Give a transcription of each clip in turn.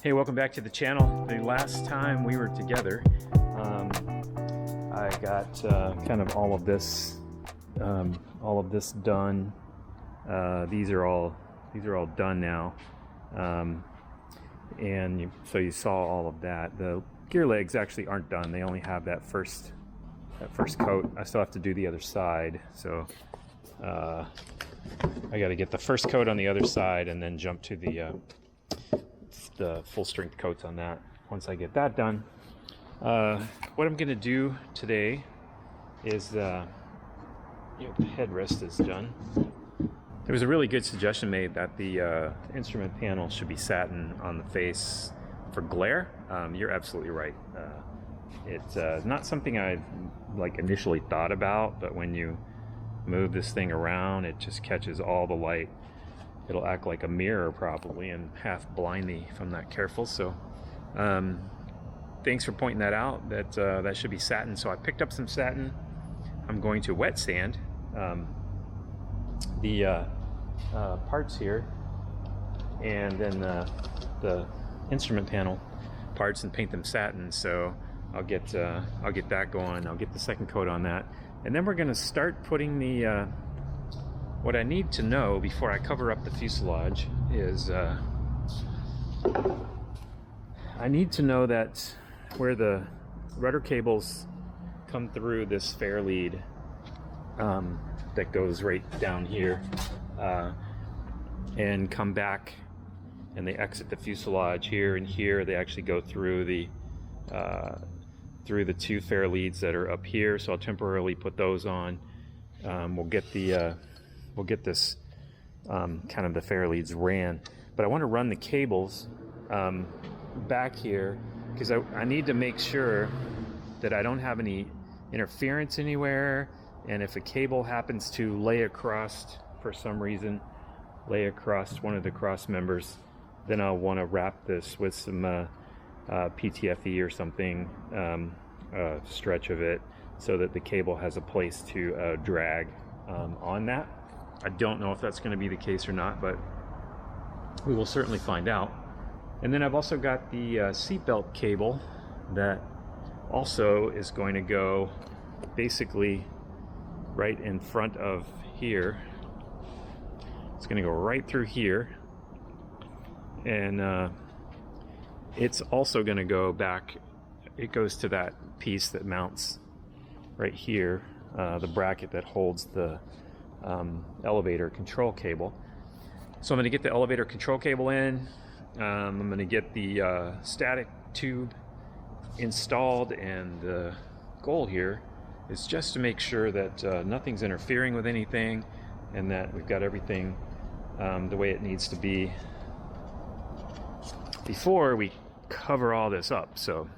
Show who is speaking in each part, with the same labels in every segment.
Speaker 1: Hey, welcome back to the channel. The last time we were together, I got kind of all of this done. These are all done now, so you saw all of that. The gear legs actually aren't done. They only have that first coat. I still have to do the other side, so I got to get the first coat on the other side and then jump to the full strength coats on that. Once I get that done, what I'm gonna do today is the headrest is done. There was a really good suggestion made that the instrument panel should be satin on the face for glare. You're absolutely right. It's not something I initially thought about, but when you move this thing around, it just catches all the light. It'll act like a mirror probably and half blind me if I'm not careful. So thanks for pointing that out, that that should be satin. So I picked up some satin. I'm going to wet sand the parts here, and then the instrument panel parts, and paint them satin. So I'll get that going. I'll get the second coat on that, and then we're going to start putting the what I need to know before I cover up the fuselage is I need to know that where the rudder cables come through this fair lead that goes right down here and come back, and they exit the fuselage here and here. They actually go through the two fair leads that are up here, so I'll temporarily put those on. We'll get this kind of the fair leads ran, but I want to run the cables back here because I need to make sure that I don't have any interference anywhere, and if a cable happens to lay across for some reason, lay across one of the cross members, then I'll want to wrap this with some PTFE or something, stretch of it, so that the cable has a place to drag on that. I don't know if that's going to be the case or not, but we will certainly find out. And then I've also got the seatbelt cable that also is going to go basically right in front of here. It's going to go right through here, and it's also going to go back. It goes to that piece that mounts right here, the bracket that holds the elevator control cable. So I'm going to get the elevator control cable in. I'm going to get the static tube installed, and the goal here is just to make sure that nothing's interfering with anything, and that we've got everything the way it needs to be before we cover all this up. So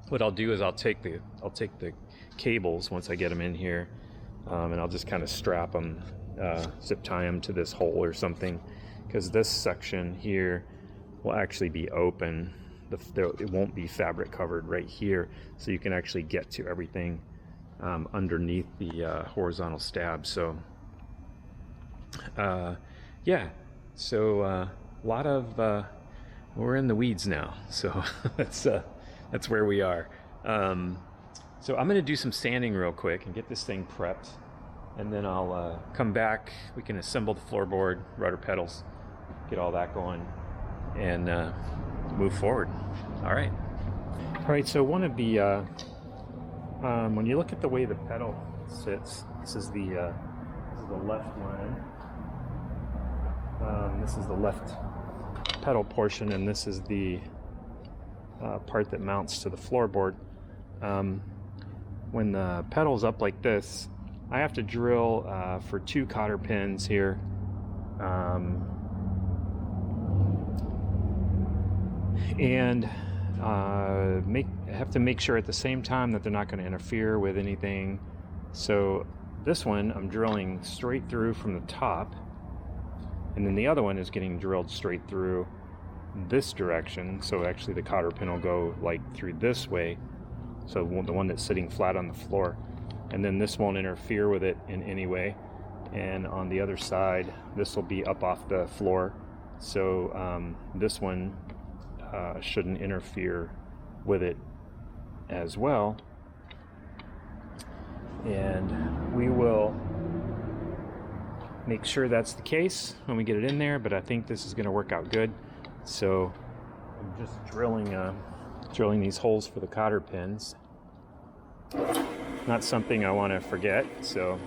Speaker 1: what I'll do is I'll take the cables once I get them in here, and I'll just kind of strap them, zip tie them to this hole or something, because this section here will actually be open. It won't be fabric covered right here, so you can actually get to everything underneath the horizontal stab. So yeah, so a lot of we're in the weeds now, so that's where we are. So I'm going to do some sanding real quick and get this thing prepped, and then I'll come back. We can assemble the floorboard, rudder pedals, get all that going, and move forward. All right, so one of the when you look at the way the pedal sits, this is the left line. This is the left pedal portion, and this is the part that mounts to the floorboard. When the pedal's up like this, I have to drill for 2 cotter pins here, and have to make sure at the same time that they're not going to interfere with anything. So this one I'm drilling straight through from the top, and then the other one is getting drilled straight through this direction. So actually the cotter pin will go through this way, so the one that's sitting flat on the floor, and then this won't interfere with it in any way. And on the other side, this will be up off the floor, so this one shouldn't interfere with it as well. And we will make sure that's the case when we get it in there, but I think this is going to work out good. So I'm just drilling these holes for the cotter pins. Not something I want to forget, so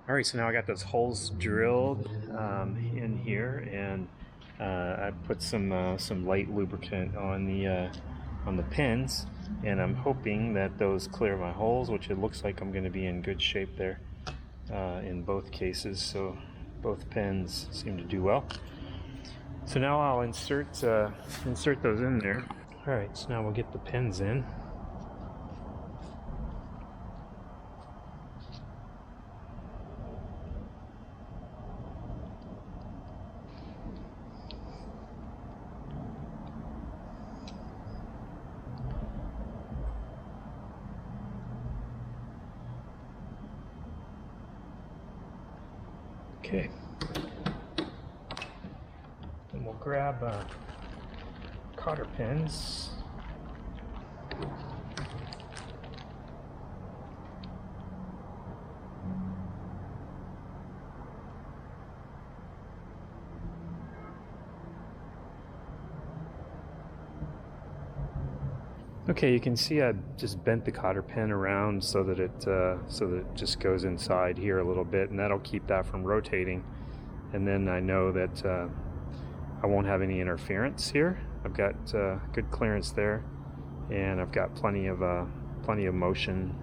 Speaker 1: all right, so now I got those holes drilled in here, and I put some light lubricant on the pins, and I'm hoping that those clear my holes, which it looks like I'm going to be in good shape there in both cases. So both pins seem to do well. So now I'll insert those in there. All right, so now we'll get the pins in. Okay, then we'll grab cotter pins. Okay, you can see I just bent the cotter pin around so that it just goes inside here a little bit, and that'll keep that from rotating. And then I know that I won't have any interference here. I've got good clearance there, and I've got plenty of motion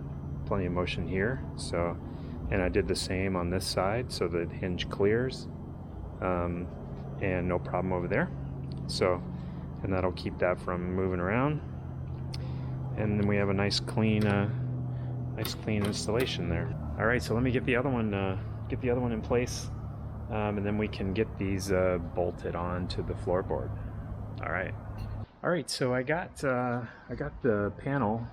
Speaker 1: here. So, and I did the same on this side, so the hinge clears, and no problem over there. So, and that'll keep that from moving around. And then we have a nice clean installation there. All right, so let me get the other one in place, and then we can get these bolted onto the floorboard. All right. So I got the panel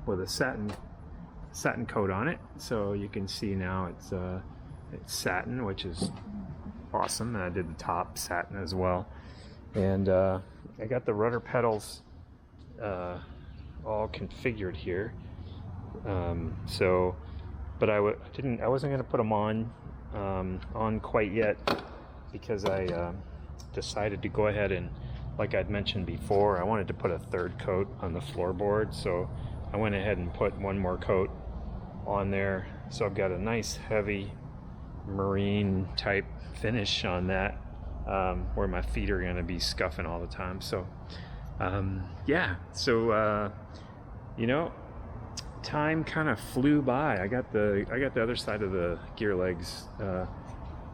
Speaker 1: with a satin coat on it. So you can see now it's satin, which is awesome. And I did the top satin as well, and I got the rudder pedals all configured here, but I wasn't going to put them on quite yet, because I decided to go ahead and, like I'd mentioned before, I wanted to put a third coat on the floorboard, so I went ahead and put one more coat on there. So I've got a nice heavy marine type finish on that, where my feet are going to be scuffing all the time. So yeah, so you know, time kind of flew by. I got the other side of the gear legs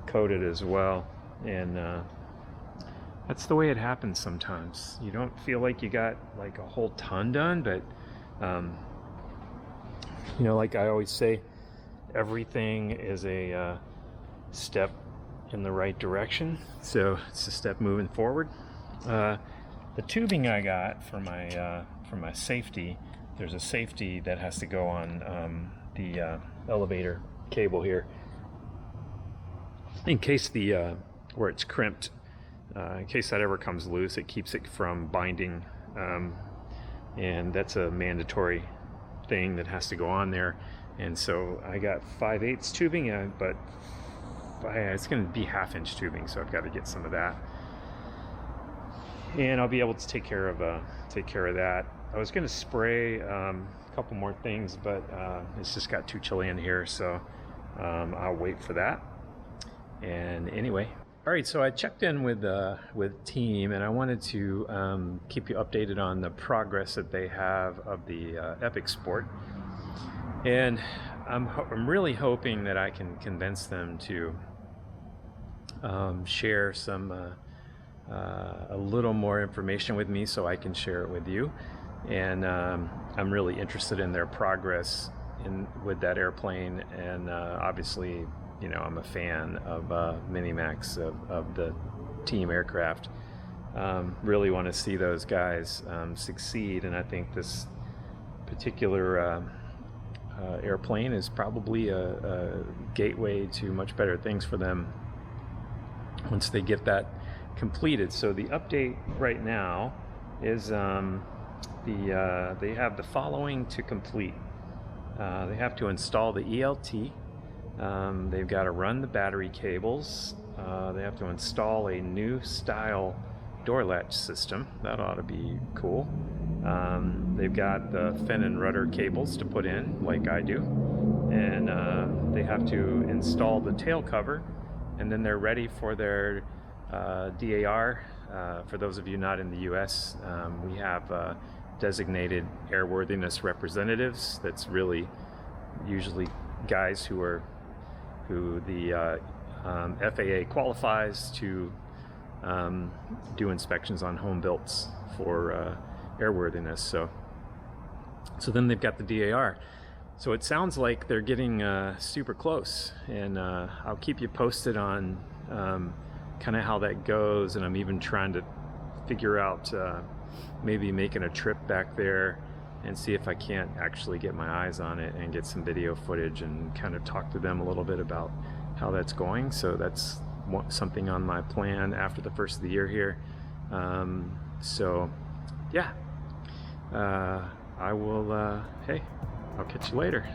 Speaker 1: coated as well, and that's the way it happens sometimes. You don't feel like you got like a whole ton done, but you know, like I always say, everything is a step in the right direction, so it's a step moving forward. The tubing I got for my safety, there's a safety that has to go on the elevator cable here, in case where it's crimped, in case that ever comes loose, it keeps it from binding, and that's a mandatory thing that has to go on there. And so I got 5/8 tubing, but it's going to be 1/2-inch tubing, so I've got to get some of that, and I'll be able to take care of that. I was going to spray a couple more things, but it's just got too chilly in here, so I'll wait for that. And anyway, all right, so I checked in with team, and I wanted to keep you updated on the progress that they have of the Epic Sport. And I'm really hoping that I can convince them to share some a little more information with me so I can share it with you. And I'm really interested in their progress with that airplane, and obviously, you know, I'm a fan of Minimax, of the team aircraft. Really want to see those guys succeed, and I think this particular airplane is probably a gateway to much better things for them once they get that completed. So the update right now is they have the following to complete. They have to install the ELT. They've got to run the battery cables. They have to install a new style door latch system. That ought to be cool. They've got the fin and rudder cables to put in, like I do. And they have to install the tail cover, and then they're ready for their DAR. For those of you not in the US, we have designated airworthiness representatives. That's really usually guys who the FAA qualifies to do inspections on home builts for airworthiness. So then they've got the DAR. So it sounds like they're getting super close, and I'll keep you posted on kind of how that goes. And I'm even trying to figure out maybe making a trip back there and see if I can't actually get my eyes on it and get some video footage and kind of talk to them a little bit about how that's going. So that's something on my plan after the first of the year here. So yeah, I will, hey, I'll catch you later.